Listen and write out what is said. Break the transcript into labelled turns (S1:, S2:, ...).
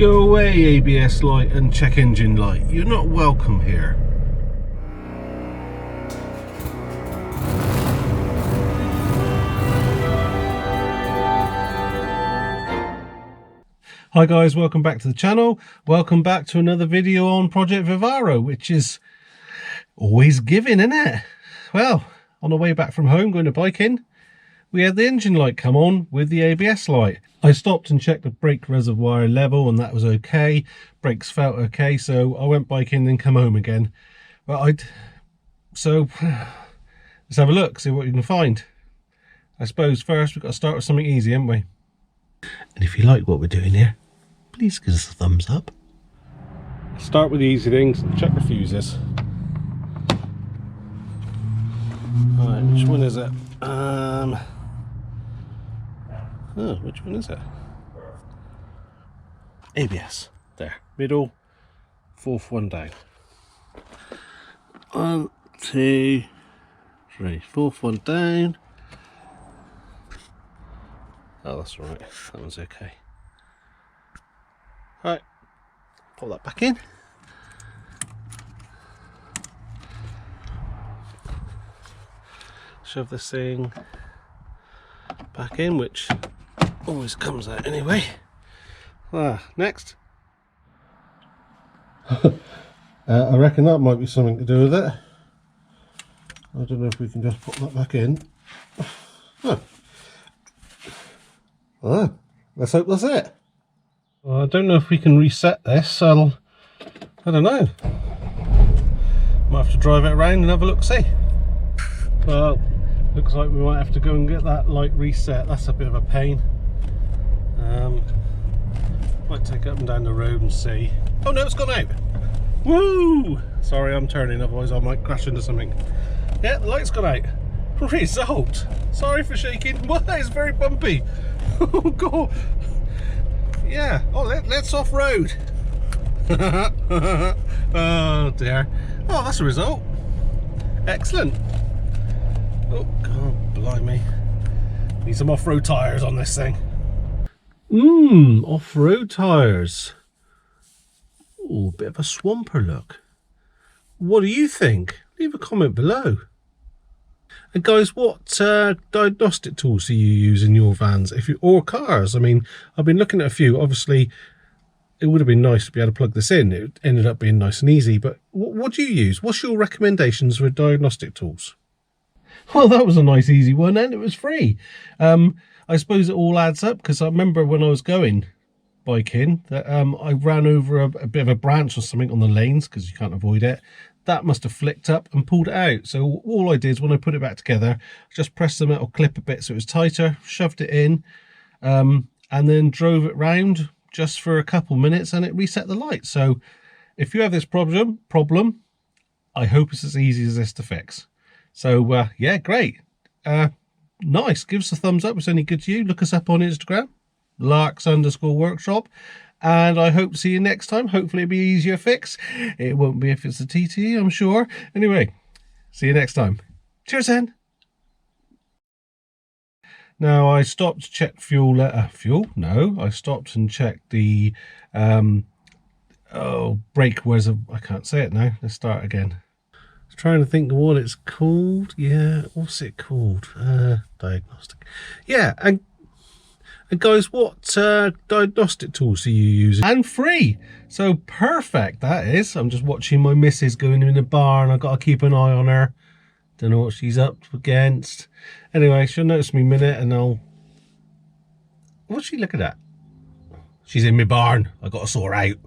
S1: Go away, ABS light and check engine light. You're not welcome here. Hi guys, welcome back to the channel. Welcome back to another video on Project Vivaro, which is always giving, isn't it? Well, on the way back from home, going to biking, we had the engine light come on with the ABS light. I stopped and checked the brake reservoir level and that was okay. Brakes felt okay, so I went biking and come home again. But so let's have a look, see what we can find. I suppose first we've got to start with something easy, haven't we? And if you like what we're doing here, please give us a thumbs up. Start with the easy things, check the fuses. Right, which one is it? Which one is it? ABS. There. Middle. Fourth one down. 1, 2, 3. Fourth one down. Oh, that's all right. That one's okay. All right. Pop that back in. Shove this thing back in, which always comes out anyway. Next. I reckon that might be something to do with it. I don't know if we can just put that back in. Let's hope that's it. Well, I don't know if we can reset this. I don't know. Might have to drive it around and have a look, see. Well, looks like we might have to go and get that light reset. That's a bit of a pain. Might take it up and down the road and see. Oh no, it's gone out. Woo! Sorry, I'm turning, otherwise I might crash into something. Yeah, the light's gone out. Result. Sorry for shaking. What? It's very bumpy. Oh god. Yeah. Oh, let's off road. Oh dear. Oh, that's a result. Excellent. Oh god, blimey. Need some off-road tyres on this thing. Off-road tyres. Oh, bit of a swamper look. What do you think? Leave a comment below. And guys, what diagnostic tools do you use in your vans or cars? I mean, I've been looking at a few. Obviously, it would have been nice to be able to plug this in. It ended up being nice and easy. But what do you use? What's your recommendations for diagnostic tools? Well, that was a nice easy one and it was free. I suppose it all adds up because I remember when I was going biking that I ran over a bit of a branch or something on the lanes because you can't avoid it. That must have flicked up and pulled it out. So all I did when I put it back together, just pressed the metal clip a bit so it was tighter, shoved it in, and then drove it round just for a couple minutes and it reset the light. So if you have this problem, I hope it's as easy as this to fix. So yeah, great. Nice. Give us a thumbs up if it's any good to you. Look us up on Instagram, larks_workshop. And I hope to see you next time. Hopefully it'll be easier fix. It won't be if it's a TT, I'm sure. Anyway, see you next time. Cheers then. Now I stopped to check I stopped and checked the brake I can't say it now. Let's start again. I was trying to think of what it's called. Yeah, what's it called? Diagnostic. Yeah, and guys, what diagnostic tools do you use? And free. So perfect, that is. I'm just watching my missus going in the bar and I've got to keep an eye on her. Don't know what she's up against. Anyway, she'll notice me a minute and what's she looking at? She's in my barn. I got to sort her out.